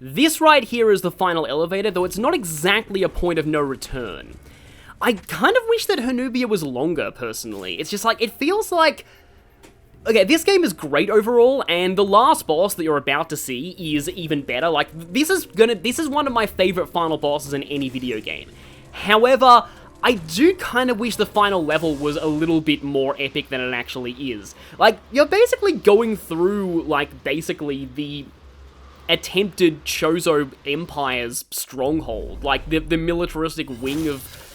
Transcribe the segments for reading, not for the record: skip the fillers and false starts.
This right here is the final elevator, though it's not exactly a point of no return. I kind of wish that Hanubia was longer, personally. It's just like, it feels like... Okay, this game is great overall, and the last boss that you're about to see is even better. Like, this is one of my favorite final bosses in any video game. However, I do kind of wish the final level was a little bit more epic than it actually is. Like, you're basically going through, like, basically the attempted Chozo Empire's stronghold. Like, the militaristic wing of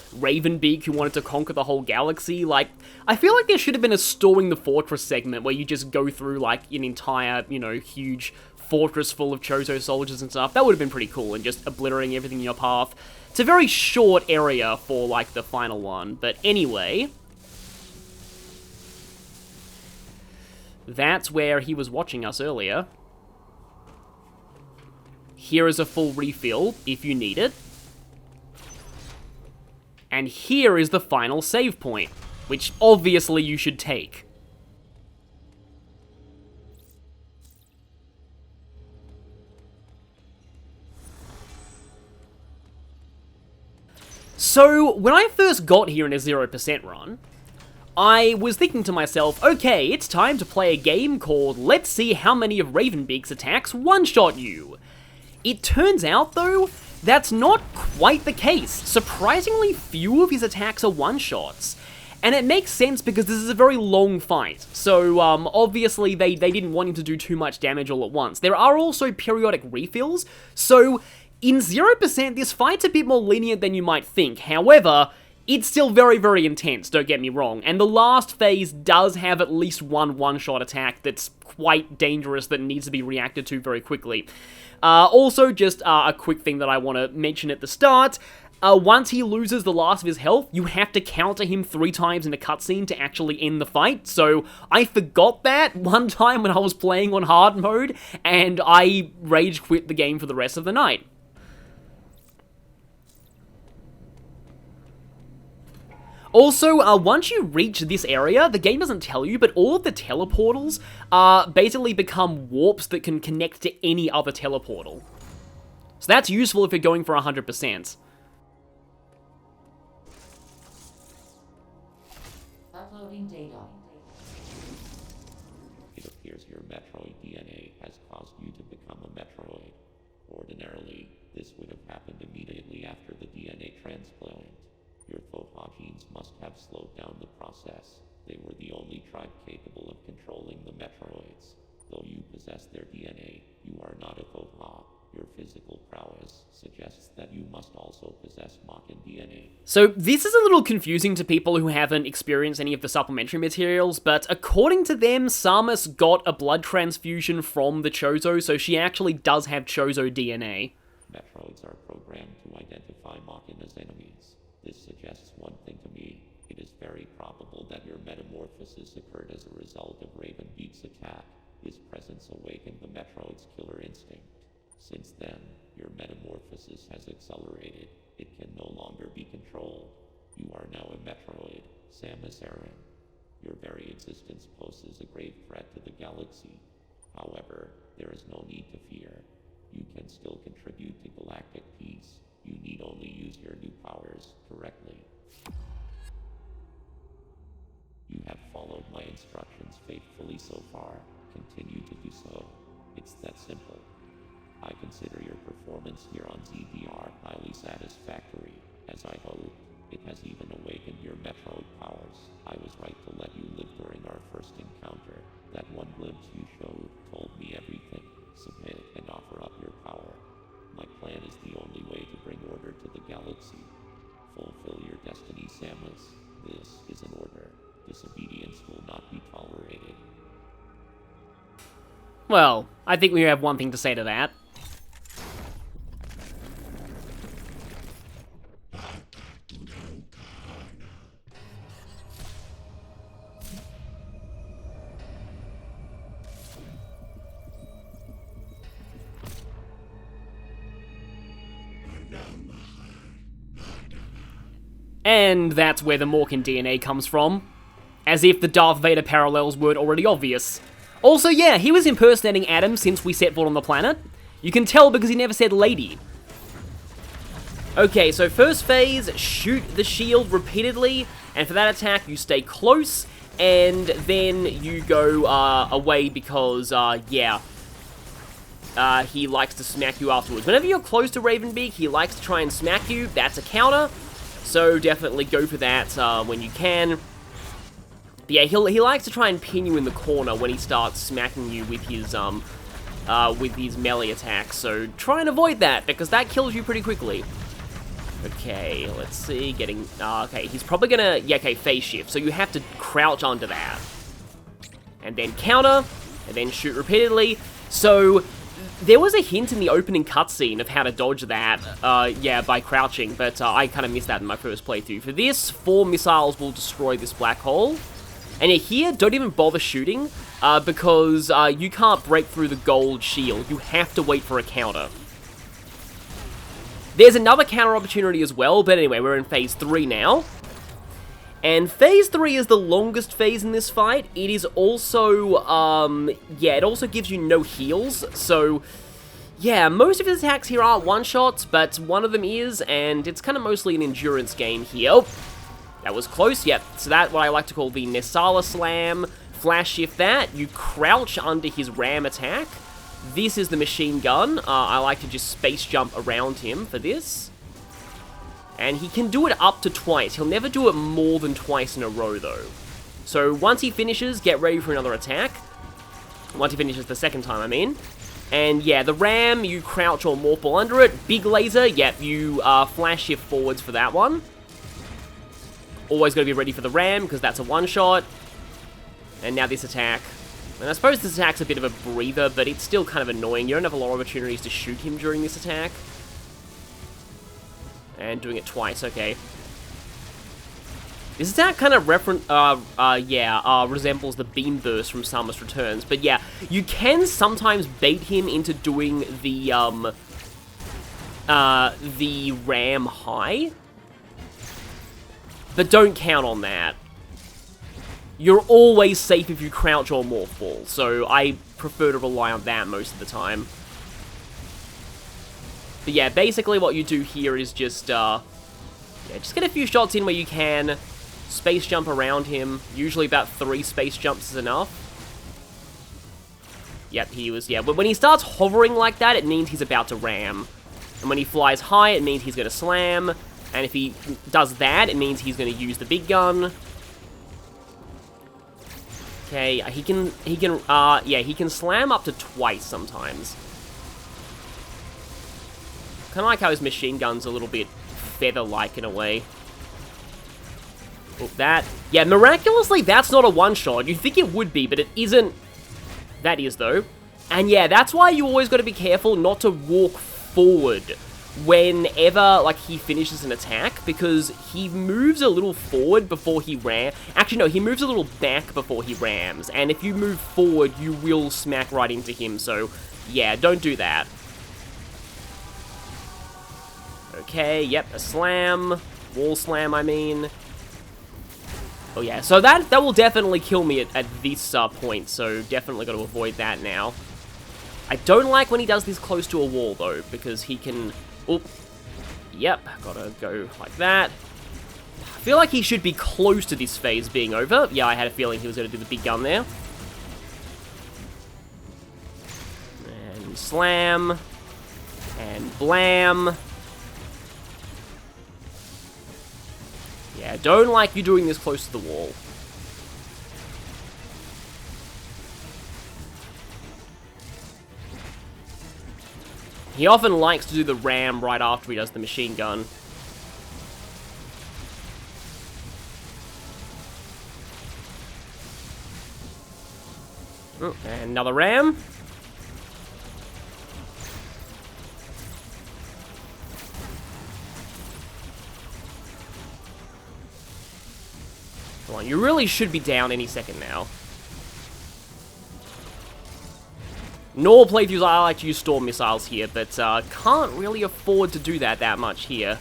Beak who wanted to conquer the whole galaxy. Like, I feel like there should have been a Storming the Fortress segment where you just go through, like, an entire, you know, huge fortress full of Chozo soldiers and stuff. That would have been pretty cool, and just obliterating everything in your path. It's a very short area for, like, the final one. But anyway, that's where he was watching us earlier. Here is a full refill, if you need it. And here is the final save point, which obviously you should take. So, when I first got here in a 0% run, I was thinking to myself, okay, it's time to play a game called Let's See How Many of Ravenbeak's Attacks One-Shot You. It turns out, though, that's not quite the case. Surprisingly few of his attacks are one-shots. And it makes sense because this is a very long fight. So, obviously, they didn't want him to do too much damage all at once. There are also periodic refills, so in 0%, this fight's a bit more lenient than you might think. However, it's still very, very intense, don't get me wrong. And the last phase does have at least one-shot attack that's quite dangerous that needs to be reacted to very quickly. Also, just a quick thing that I want to mention at the start. Once he loses the last of his health, you have to counter him 3 times in a cutscene to actually end the fight. So, I forgot that one time when I was playing on hard mode, and I rage quit the game for the rest of the night. Also, once you reach this area, the game doesn't tell you, but all of the teleportals basically become warps that can connect to any other teleportal. So that's useful if you're going for 100%. Uploading data. It appears your Metroid DNA has caused you to become a Metroid. Ordinarily, this would have happened immediately after the DNA transplant. Your Foha genes must have slowed down the process. They were the only tribe capable of controlling the Metroids. Though you possess their DNA, you are not a Foha. Your physical prowess suggests that you must also possess mawkin DNA. So this is a little confusing to people who haven't experienced any of the supplementary materials, but according to them, Samus got a blood transfusion from the Chozo, so she actually does have Chozo DNA. Metroids are programmed to identify mawkin as enemies. This suggests one thing to me. It is very probable that your metamorphosis occurred as a result of Beak's attack. His presence awakened the Metroid's killer instinct. Since then, your metamorphosis has accelerated. It can no longer be controlled. You are now a Metroid, Samus Aran. Your very existence poses a grave threat to the galaxy. However, there is no need to fear. You can still contribute to galactic peace. You need only use your new powers correctly. You have followed my instructions faithfully so far. Continue to do so. It's that simple. I consider your performance here on ZDR highly satisfactory. As I hoped, it has even awakened your Metroid powers. I was right to let you live during our first encounter. That one glimpse you showed told me everything. Submit and offer up your power. My plan is the only way to bring order to the galaxy. Fulfill your destiny, Samus. This is an order. Disobedience will not be tolerated. Well, I think we have one thing to say to that. And that's where the mawkin DNA comes from. As if the Darth Vader parallels weren't already obvious. Also, yeah, he was impersonating Adam since we set foot on the planet. You can tell because he never said lady. Okay, so first phase, shoot the shield repeatedly, and for that attack, you stay close, and then you go away because, he likes to smack you afterwards. Whenever you're close to Ravenbeak, he likes to try and smack you. That's a counter, so definitely go for that when you can. But yeah, he likes to try and pin you in the corner when he starts smacking you with his melee attacks, so try and avoid that, because that kills you pretty quickly. Okay, let's see, okay, he's probably gonna, phase shift, so you have to crouch under that. And then counter, and then shoot repeatedly. So, there was a hint in the opening cutscene of how to dodge that, by crouching, but I kind of missed that in my first playthrough. For this, 4 missiles will destroy this black hole. And here, don't even bother shooting, because you can't break through the gold shield. You have to wait for a counter. There's another counter opportunity as well, but anyway, we're in Phase 3 now. And Phase 3 is the longest phase in this fight. It is also, it also gives you no heals, so... Yeah, most of his attacks here aren't one-shots, but one of them is, and it's kind of mostly an endurance game here. Oh, that was close, yep. So that's what I like to call the Nessala Slam. Flash shift that, you crouch under his ram attack. This is the machine gun. I like to just space jump around him for this. And he can do it up to twice. He'll never do it more than twice in a row, though. So once he finishes, get ready for another attack. Once he finishes the second time, I mean. And yeah, the ram, you crouch or morph ball under it. Big laser, yep, you flash shift forwards for that one. Always gotta be ready for the ram, because that's a one-shot. And now this attack. And I suppose this attack's a bit of a breather, but it's still kind of annoying. You don't have a lot of opportunities to shoot him during this attack. And doing it twice, okay. This attack kind of resembles the Beam Burst from Samus Returns. But yeah, you can sometimes bait him into doing the ram high. But don't count on that. You're always safe if you crouch or morph ball, so I prefer to rely on that most of the time. But yeah, basically what you do here is just get a few shots in where you can. Space jump around him. Usually about 3 space jumps is enough. Yep, but when he starts hovering like that, it means he's about to ram. And when he flies high, it means he's going to slam. And if he does that, it means he's going to use the big gun. Okay, he can slam up to twice sometimes. Kind of like how his machine gun's a little bit feather-like in a way. Oh, that. Yeah, miraculously, that's not a one-shot. You'd think it would be, but it isn't. That is, though. And yeah, that's why you always got to be careful not to walk forward whenever, like, he finishes an attack, because he moves a little forward before he rams. Actually, no, he moves a little back before he rams, and if you move forward, you will smack right into him, so, yeah, don't do that. Okay, yep, a slam. Wall slam, I mean. Oh, yeah, so that will definitely kill me at this point, so definitely got to avoid that now. I don't like when he does this close to a wall, though, because he can... Oop. Yep, gotta go like that. I feel like he should be close to this phase being over. Yeah, I had a feeling he was gonna do the big gun there. And slam. And blam. Yeah, don't like you doing this close to the wall. He often likes to do the ram right after he does the machine gun. Oh, and another ram. Come on, you really should be down any second now. Normal playthroughs, I like to use storm missiles here, but can't really afford to do that much here.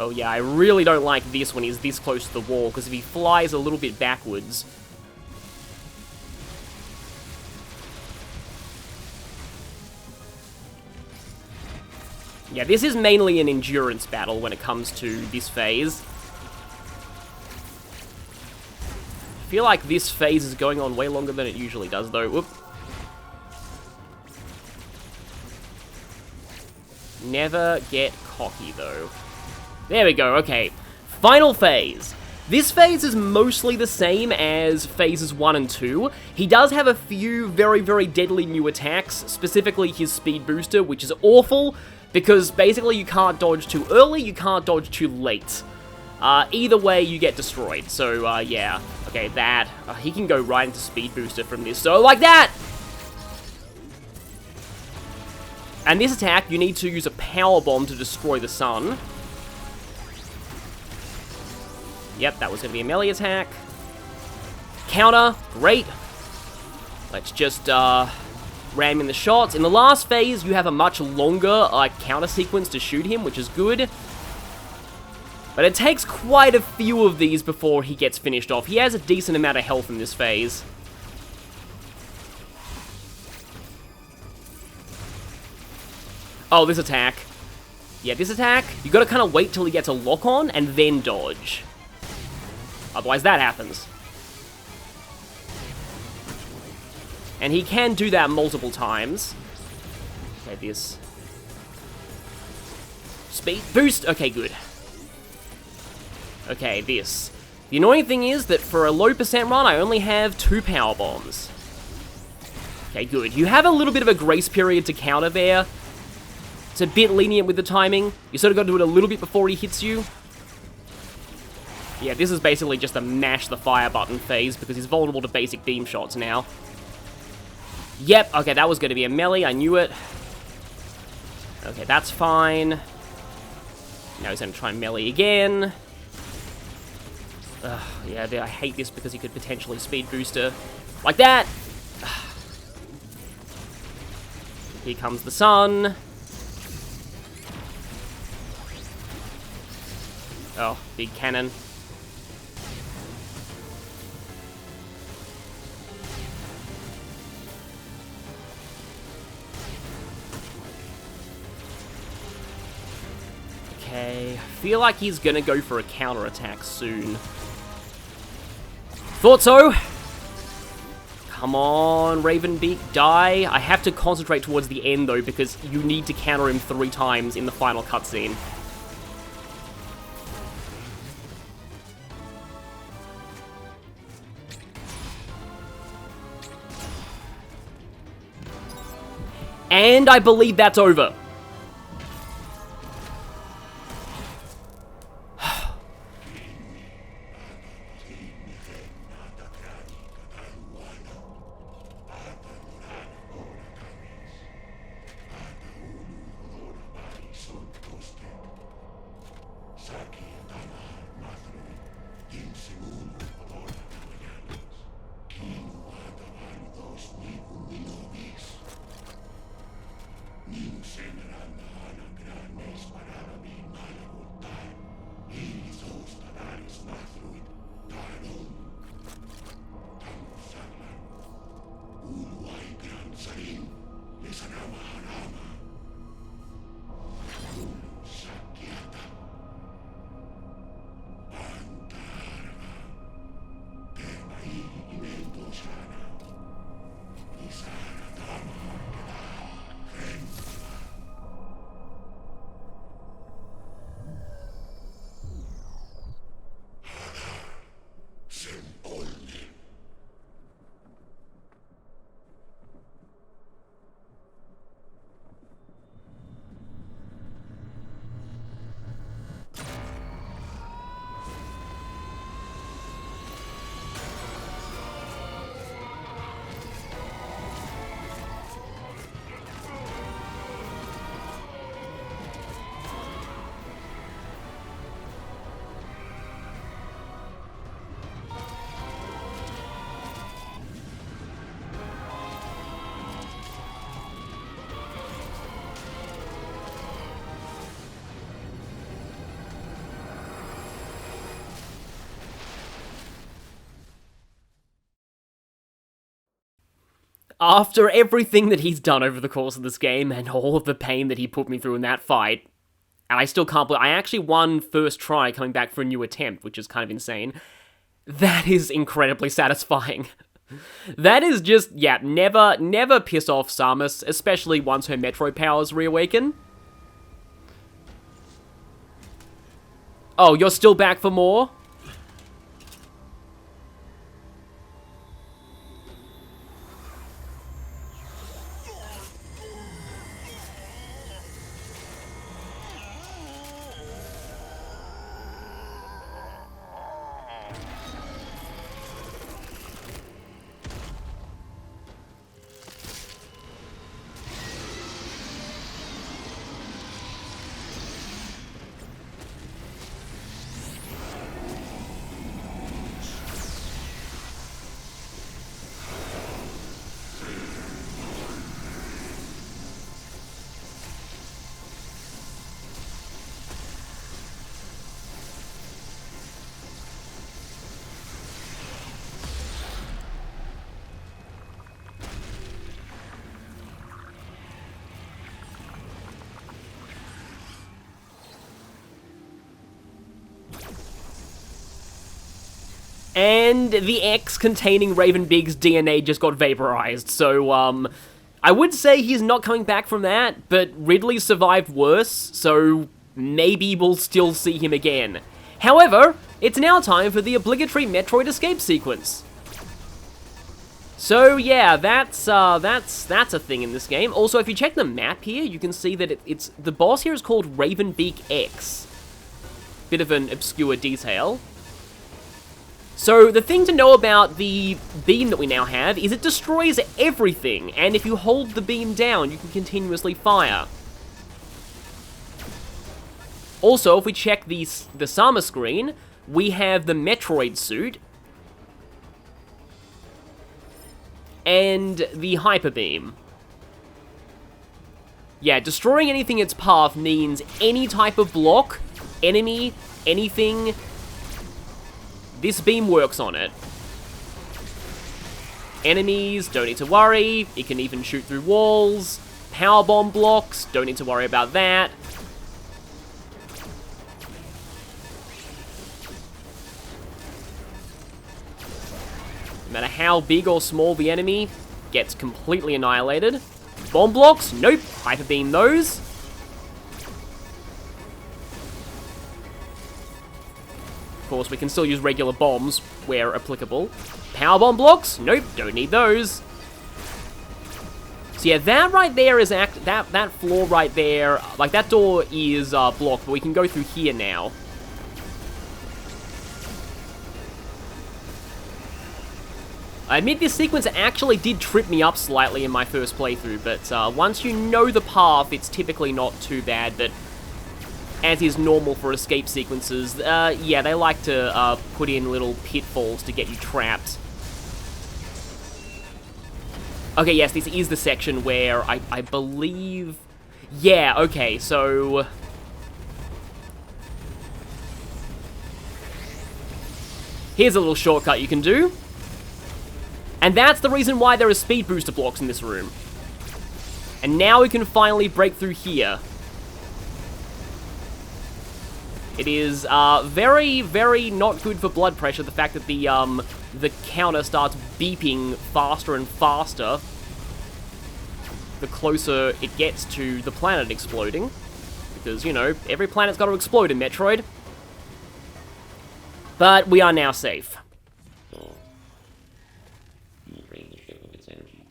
Oh yeah, I really don't like this when he's this close to the wall, because if he flies a little bit backwards... Yeah, this is mainly an endurance battle when it comes to this phase. I feel like this phase is going on way longer than it usually does, though. Whoop. Never get cocky, though. There we go, okay. Final phase. This phase is mostly the same as phases 1 and 2. He does have a few very, very deadly new attacks, specifically his speed booster, which is awful, because basically you can't dodge too early, you can't dodge too late. Either way, you get destroyed, so, yeah. Okay, that. He can go right into speed booster from this, so like that! And this attack, you need to use a power bomb to destroy the sun. Yep, that was going to be a melee attack. Counter, great. Let's just ram in the shots. In the last phase, you have a much longer counter sequence to shoot him, which is good. But it takes quite a few of these before he gets finished off. He has a decent amount of health in this phase. Oh, this attack. Yeah, this attack, you gotta kind of wait till he gets a lock on and then dodge. Otherwise, that happens. And he can do that multiple times. Okay, this. Speed boost. Okay, good. Okay, this. The annoying thing is that for a low percent run, I only have 2 power bombs. Okay, good. You have a little bit of a grace period to counter there. It's a bit lenient with the timing. You sort of got to do it a little bit before he hits you. Yeah, this is basically just a mash the fire button phase because he's vulnerable to basic beam shots now. Yep, okay, that was going to be a melee, I knew it. Okay, that's fine. Now he's going to try and melee again. Ugh, yeah, I hate this because he could potentially speed booster. Like that! Here comes the sun. Oh, big cannon. Okay, I feel like he's gonna go for a counter-attack soon. Thought so! Come on, Raven Beak, die. I have to concentrate towards the end, though, because you need to counter him 3 times in the final cutscene. And I believe that's over. After everything that he's done over the course of this game, and all of the pain that he put me through in that fight, and I still can't believe I actually won first try coming back for a new attempt, which is kind of insane. That is incredibly satisfying. That is just, yeah, never piss off Samus, especially once her Metroid powers reawaken. Oh, you're still back for more? And the X containing Raven Big's DNA just got vaporized, so, I would say he's not coming back from that, but Ridley survived worse, so maybe we'll still see him again. However, it's now time for the obligatory Metroid escape sequence. So yeah, that's a thing in this game. Also, if you check the map here, you can see that it's the boss here is called Raven Beak X. Bit of an obscure detail. So, the thing to know about the beam that we now have is it destroys everything, and if you hold the beam down, you can continuously fire. Also, if we check the Samus screen, we have the Metroid suit, and the Hyper Beam. Yeah, destroying anything in its path means any type of block, enemy, anything. This beam works on it. Enemies, don't need to worry. It can even shoot through walls. Power bomb blocks, don't need to worry about that. No matter how big or small the enemy, gets completely annihilated. Bomb blocks, nope. Hyper beam those. Of course, we can still use regular bombs where applicable. Power bomb blocks? Nope, don't need those. So yeah, that right there is that floor right there, like that door is blocked, but we can go through here now. I admit this sequence actually did trip me up slightly in my first playthrough, but once you know the path, it's typically not too bad, but as is normal for escape sequences, yeah, they like to put in little pitfalls to get you trapped. Okay, yes, this is the section where I believe... Yeah, okay, so... Here's a little shortcut you can do. And that's the reason why there are speed booster blocks in this room. And now we can finally break through here. It is very, very not good for blood pressure, the fact that the counter starts beeping faster and faster the closer it gets to the planet exploding. Because, you know, every planet's got to explode in Metroid. But we are now safe.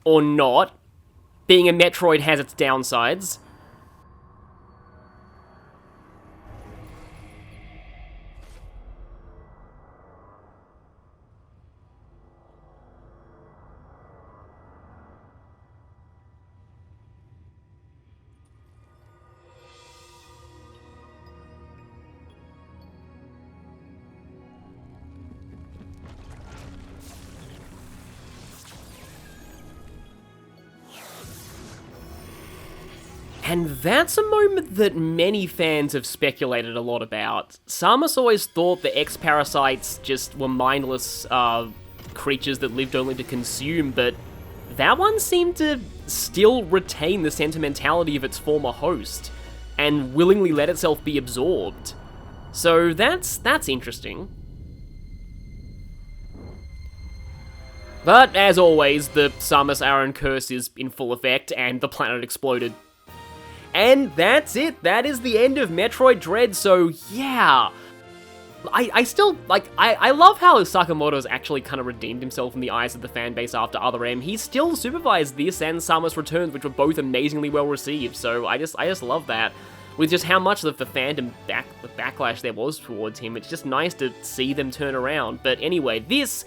Or not. Being a Metroid has its downsides. And that's a moment that many fans have speculated a lot about. Samus always thought the X-Parasites just were mindless creatures that lived only to consume, but that one seemed to still retain the sentimentality of its former host, and willingly let itself be absorbed. So that's interesting. But, as always, the Samus Aran curse is in full effect, and the planet exploded. And that's it, that is the end of Metroid Dread, so yeah. I still, I love how Sakamoto's actually kind of redeemed himself in the eyes of the fanbase after Other M. He still supervised this and Samus Returns, which were both amazingly well received, so I just love that. With just how much of the fandom backlash there was towards him, it's just nice to see them turn around. But anyway, this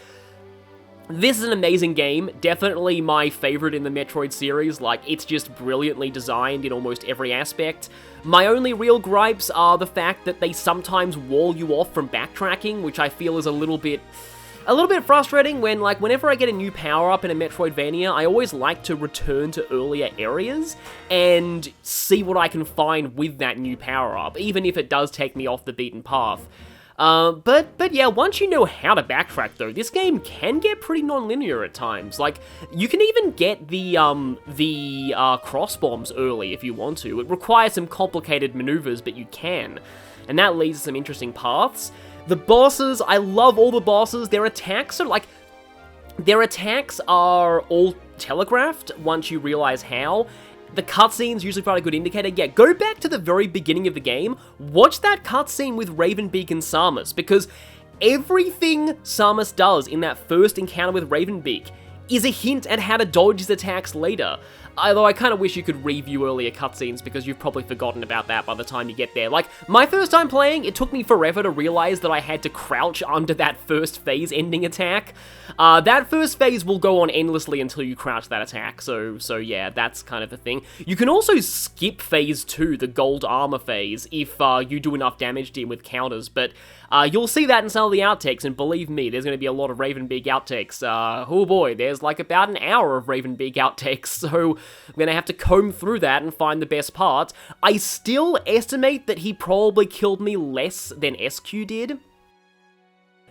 is an amazing game, definitely my favorite in the Metroid series. Like, it's just brilliantly designed in almost every aspect. My only real gripes are the fact that they sometimes wall you off from backtracking, which I feel is a little bit frustrating when, like, whenever I get a new power-up in a Metroidvania, I always like to return to earlier areas and see what I can find with that new power-up, even if it does take me off the beaten path. But yeah, once you know how to backtrack though, this game can get pretty non-linear at times. Like, you can even get the cross bombs early if you want to. It requires some complicated maneuvers, but you can. And that leads to some interesting paths. The bosses, I love all the bosses. Their attacks are all telegraphed once you realize how. The cutscenes usually provide a good indicator. Yeah, go back to the very beginning of the game, watch that cutscene with Raven, Beak, and Samus, because everything Samus does in that first encounter with Raven, Beak is a hint at how to dodge his attacks later. Although I kind of wish you could review earlier cutscenes, because you've probably forgotten about that by the time you get there. Like, my first time playing, it took me forever to realize that I had to crouch under that first phase ending attack. That first phase will go on endlessly until you crouch that attack, so yeah, that's kind of the thing. You can also skip phase 2, the gold armor phase, if you do enough damage to him with counters, but you'll see that in some of the outtakes, and believe me, there's going to be a lot of Raven Beak outtakes. Oh boy, there's like about an hour of Raven Beak outtakes, so I'm going to have to comb through that and find the best parts. I still estimate that he probably killed me less than SQ did.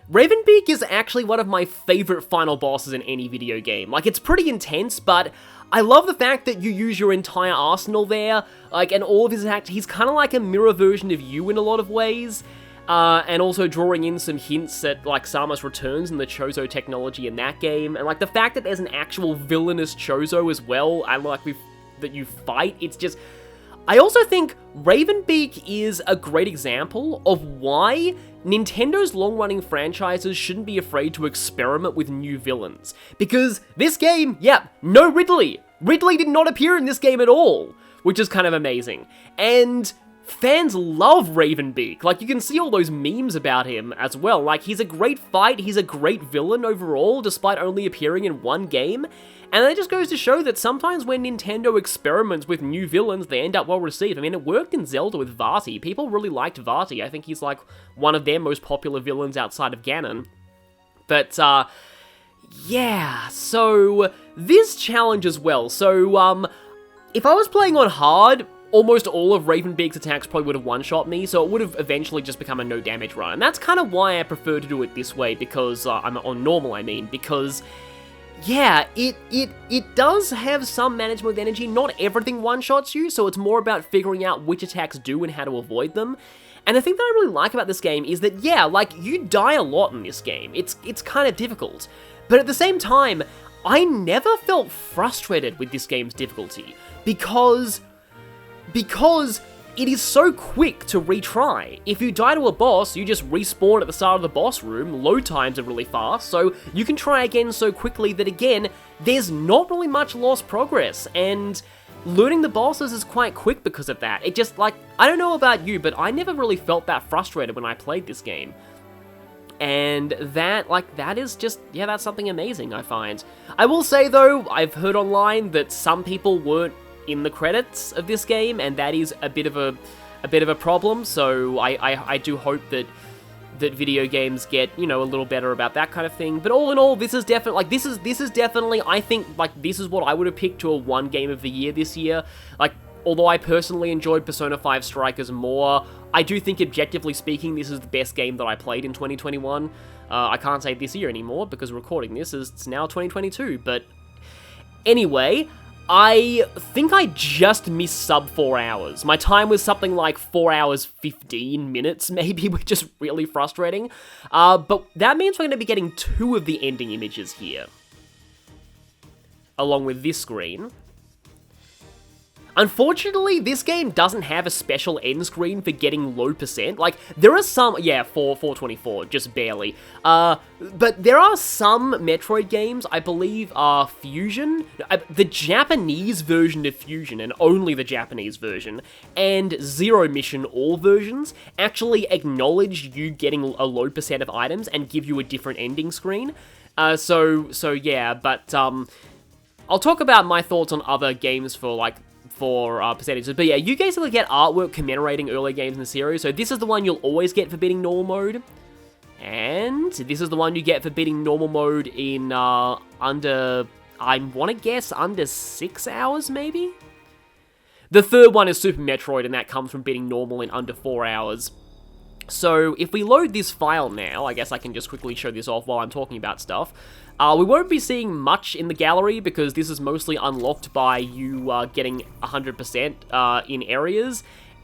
Raven Beak is actually one of my favorite final bosses in any video game. Like, it's pretty intense, but I love the fact that you use your entire arsenal there, like, and all of his attacks. He's kind of like a mirror version of you in a lot of ways. And also drawing in some hints at, like, Samus Returns and the Chozo technology in that game, and, like, the fact that there's an actual villainous Chozo as well, and, like, that you fight, it's just... I also think Raven Beak is a great example of why Nintendo's long-running franchises shouldn't be afraid to experiment with new villains. Because this game, yeah, no Ridley! Ridley did not appear in this game at all, which is kind of amazing. And fans love Raven Beak. Like, you can see all those memes about him as well. Like, he's a great fight, he's a great villain overall, despite only appearing in one game. And that just goes to show that sometimes when Nintendo experiments with new villains, they end up well received. I mean, it worked in Zelda with Vati. People really liked Vati. I think he's, like, one of their most popular villains outside of Ganon. But, yeah, so this challenge as well. So, if I was playing on hard, almost all of Raven Beak's attacks probably would have one-shot me, so it would have eventually just become a no-damage run. And that's kind of why I prefer to do it this way, because, I'm on normal, I mean, because... yeah, it does have some management with energy. Not everything one-shots you, so it's more about figuring out which attacks do and how to avoid them. And the thing that I really like about this game is that, yeah, like, you die a lot in this game. It's kind of difficult. But at the same time, I never felt frustrated with this game's difficulty, because it is so quick to retry. If you die to a boss, you just respawn at the start of the boss room, load times are really fast, so you can try again so quickly that, again, there's not really much lost progress, and learning the bosses is quite quick because of that. It just, like, I don't know about you, but I never really felt that frustrated when I played this game. And that, like, that is just, yeah, that's something amazing, I find. I will say, though, I've heard online that some people weren't in the credits of this game, and that is a bit of a problem, so I do hope that video games get, you know, a little better about that kind of thing. But all in all, this is definitely, like, this is definitely, I think, like, this is what I would have picked to a one game of the year this year. Like, although I personally enjoyed Persona 5 Strikers more, I do think, objectively speaking, this is the best game that I played in 2021. I can't say this year anymore, because recording this is, it's now 2022, but Anyway, I think I just missed sub 4 hours. My time was something like 4 hours 15 minutes, maybe, which is really frustrating. But that means we're going to be getting 2 of the ending images here, along with this screen. Unfortunately, this game doesn't have a special end screen for getting low percent. Like, there are some, yeah, 424, just barely. But there are some Metroid games, I believe, are Fusion, the Japanese version of Fusion, and only the Japanese version, and Zero Mission, all versions, actually acknowledge you getting a low percent of items and give you a different ending screen. So yeah, but, I'll talk about my thoughts on other games for percentages. But yeah, you basically get artwork commemorating earlier games in the series. So this is the one you'll always get for beating normal mode. And this is the one you get for beating normal mode in under, I want to guess, under 6 hours, maybe? The third one is Super Metroid, and that comes from beating normal in under 4 hours. So if we load this file now, I guess I can just quickly show this off while I'm talking about stuff. We won't be seeing much in the gallery because this is mostly unlocked by you getting 100% in areas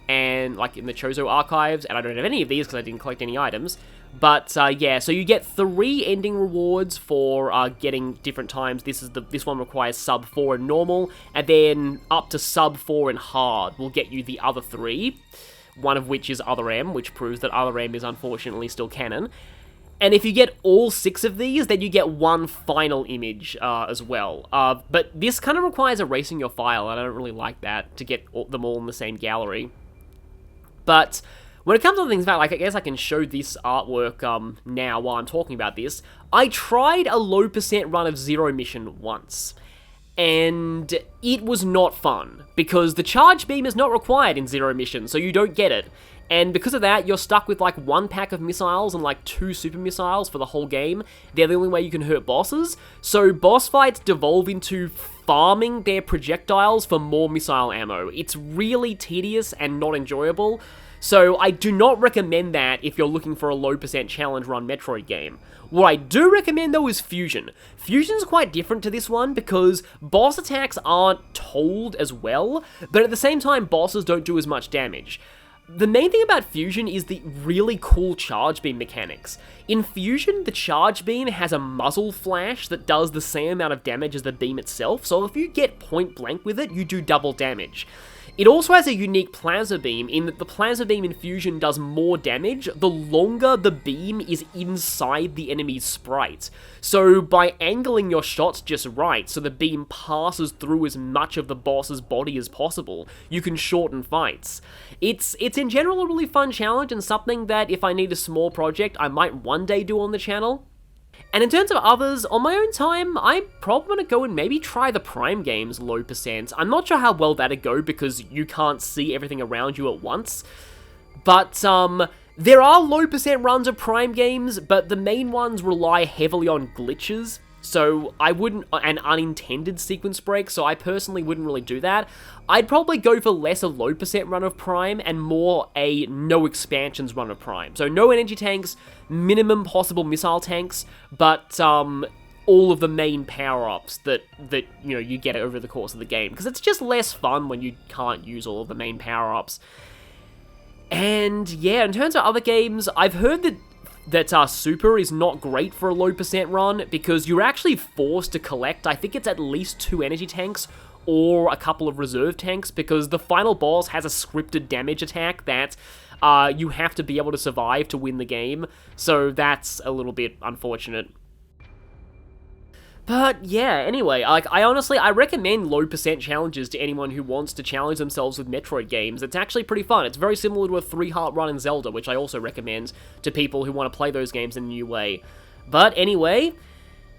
and like in the Chozo archives, and I don't have any of these because I didn't collect any items. But yeah, so you get 3 ending rewards for getting different times. This one requires sub 4 in normal, and then up to sub 4 in hard will get you the other 3. One of which is Other M, which proves that Other M is unfortunately still canon. And if you get all 6 of these, then you get 1 final image as well. But this kind of requires erasing your file, and I don't really like that, to get them all in the same gallery. But when it comes to things about, like, I guess I can show this artwork now while I'm talking about this. I tried a low percent run of Zero Mission once, and it was not fun, because the charge beam is not required in Zero Mission, so you don't get it. And because of that, you're stuck with like 1 pack of missiles and like 2 super missiles for the whole game. They're the only way you can hurt bosses. So boss fights devolve into farming their projectiles for more missile ammo. It's really tedious and not enjoyable. So I do not recommend that if you're looking for a low percent challenge run Metroid game. What I do recommend though is Fusion. Fusion's quite different to this one because boss attacks aren't told as well, but at the same time bosses don't do as much damage. The main thing about Fusion is the really cool charge beam mechanics. In Fusion, the charge beam has a muzzle flash that does the same amount of damage as the beam itself, so if you get point blank with it, you do double damage. It also has a unique plasma beam in that the plasma beam in Fusion does more damage the longer the beam is inside the enemy's sprite. So by angling your shots just right, so the beam passes through as much of the boss's body as possible, you can shorten fights. It's in general a really fun challenge and something that if I need a small project, I might one day do on the channel. And in terms of others, on my own time, I'm probably going to go and maybe try the Prime games low percent. I'm not sure how well that'd go because you can't see everything around you at once. But, there are low percent runs of Prime games, but the main ones rely heavily on glitches. So I wouldn't, and unintended sequence breaks, so I personally wouldn't really do that. I'd probably go for less a low percent run of Prime and more a no expansions run of Prime. So no energy tanks, minimum possible missile tanks, but all of the main power-ups that you know you get over the course of the game. Because it's just less fun when you can't use all of the main power-ups. And yeah, in terms of other games, I've heard that Super is not great for a low percent run because you're actually forced to collect, I think it's at least 2 energy tanks or a couple of reserve tanks because the final boss has a scripted damage attack that you have to be able to survive to win the game, so that's a little bit unfortunate. But yeah, anyway, I recommend low percent challenges to anyone who wants to challenge themselves with Metroid games. It's actually pretty fun. It's very similar to a 3-heart run in Zelda, which I also recommend to people who want to play those games in a new way. But anyway,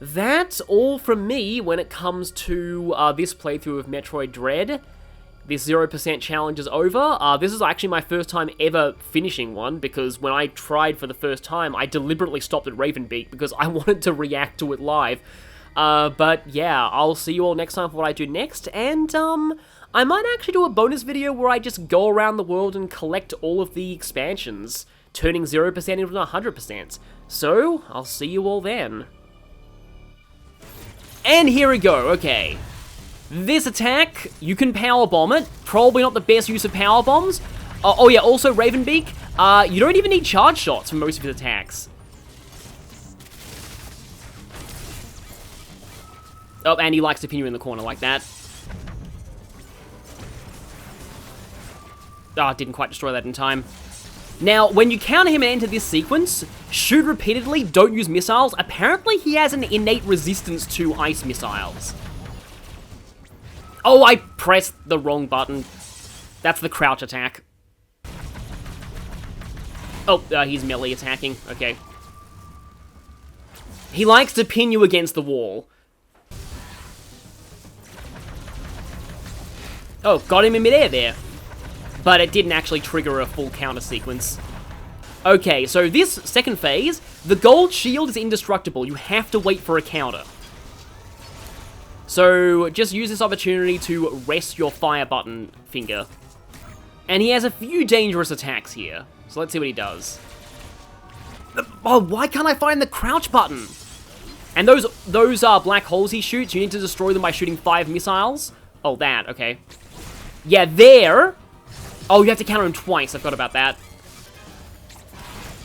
that's all from me when it comes to this playthrough of Metroid Dread. This 0% challenge is over. This is actually my first time ever finishing one, because when I tried for the first time, I deliberately stopped at Ravenbeak because I wanted to react to it live. But yeah, I'll see you all next time for what I do next, and I might actually do a bonus video where I just go around the world and collect all of the expansions, turning 0% into 100%. So, I'll see you all then. And here we go, okay. This attack, you can power bomb it. Probably not the best use of power bombs. Oh yeah, also Ravenbeak, you don't even need charge shots for most of his attacks. Oh, and he likes to pin you in the corner like that. Ah, didn't quite destroy that in time. Now, when you counter him and enter this sequence, shoot repeatedly, don't use missiles. Apparently, he has an innate resistance to ice missiles. Oh, I pressed the wrong button. That's the crouch attack. Oh, he's melee attacking. Okay. He likes to pin you against the wall. Oh, got him in midair there. But it didn't actually trigger a full counter sequence. Okay, so this second phase, the gold shield is indestructible. You have to wait for a counter. So just use this opportunity to rest your fire button finger. And he has a few dangerous attacks here. So let's see what he does. Oh, why can't I find the crouch button? And those black holes he shoots, you need to destroy them by shooting 5 missiles. Oh, that, okay. Yeah, there. Oh, you have to counter him twice. I forgot about that.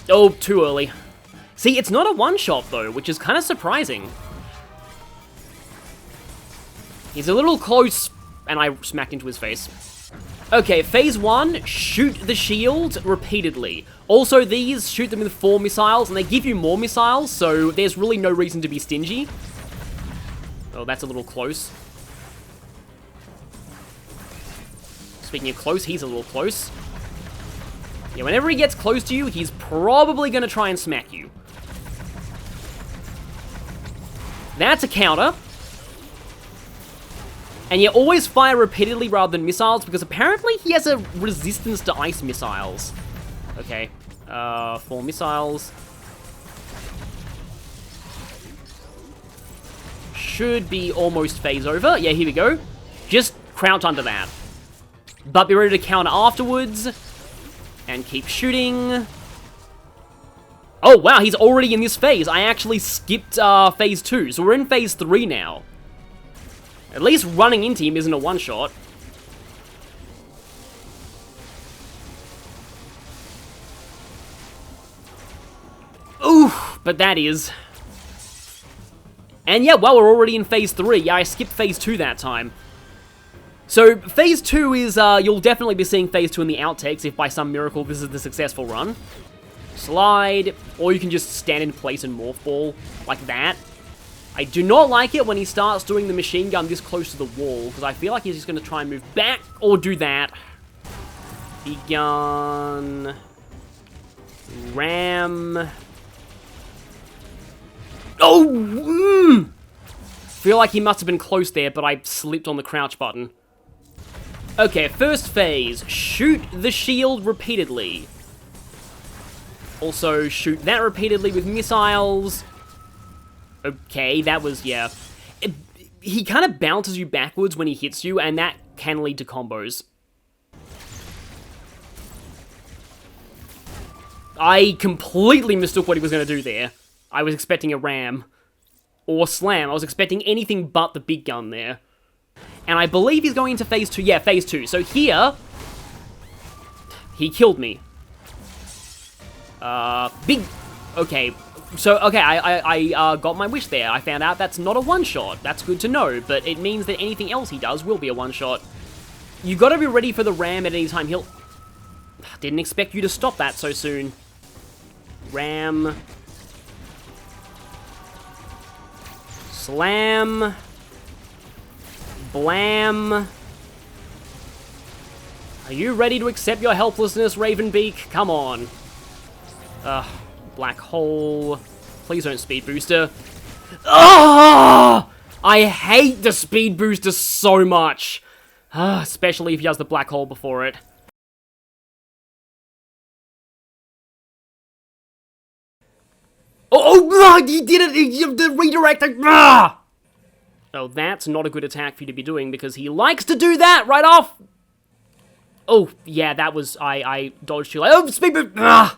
Oh, too early. See, it's not a one-shot, though, which is kind of surprising. He's a little close, and I smacked into his face. Okay, phase 1, shoot the shield repeatedly. Also, these, shoot them with 4 missiles, and they give you more missiles, so there's really no reason to be stingy. Oh, that's a little close. Speaking of close, he's a little close. Yeah, whenever he gets close to you, he's probably going to try and smack you. That's a counter. And you always fire repeatedly rather than missiles, because apparently he has a resistance to ice missiles. Okay, 4 missiles. Should be almost phase over. Yeah, here we go. Just crouch under that. But be ready to counter afterwards. And keep shooting. Oh, wow, he's already in this phase. I actually skipped phase 2, so we're in phase 3 now. At least running into him isn't a one-shot. Ooh, but that is. And yeah, well, we're already in phase 3. Yeah, I skipped phase 2 that time. So, phase 2 is, you'll definitely be seeing phase 2 in the outtakes if by some miracle this is the successful run. Slide, or you can just stand in place and morph ball, like that. I do not like it when he starts doing the machine gun this close to the wall, because I feel like he's just going to try and move back, or do that. Big gun. Ram. Oh! Feel like he must have been close there, but I slipped on the crouch button. Okay, first phase. Shoot the shield repeatedly. Also, shoot that repeatedly with missiles. Okay, that was, yeah. He kind of bounces you backwards when he hits you, and that can lead to combos. I completely mistook what he was going to do there. I was expecting a ram. Or slam. I was expecting anything but the big gun there. And I believe he's going into phase 2. Yeah, phase 2. So here, he killed me. Big... Okay. So, okay, I got my wish there. I found out that's not a one-shot. That's good to know, but it means that anything else he does will be a one-shot. You gotta be ready for the ram at any time. He'll... Didn't expect you to stop that so soon. Ram... Slam. Blam. Are you ready to accept your helplessness, Ravenbeak? Come on. Black hole. Please don't speed booster. Ah! I hate the speed booster so much. Especially if he has the black hole before it. Oh, he did it! The redirect! Oh, that's not a good attack for you to be doing, because he likes to do that right off! Oh, yeah, that was... I dodged too late. Oh, speed boost!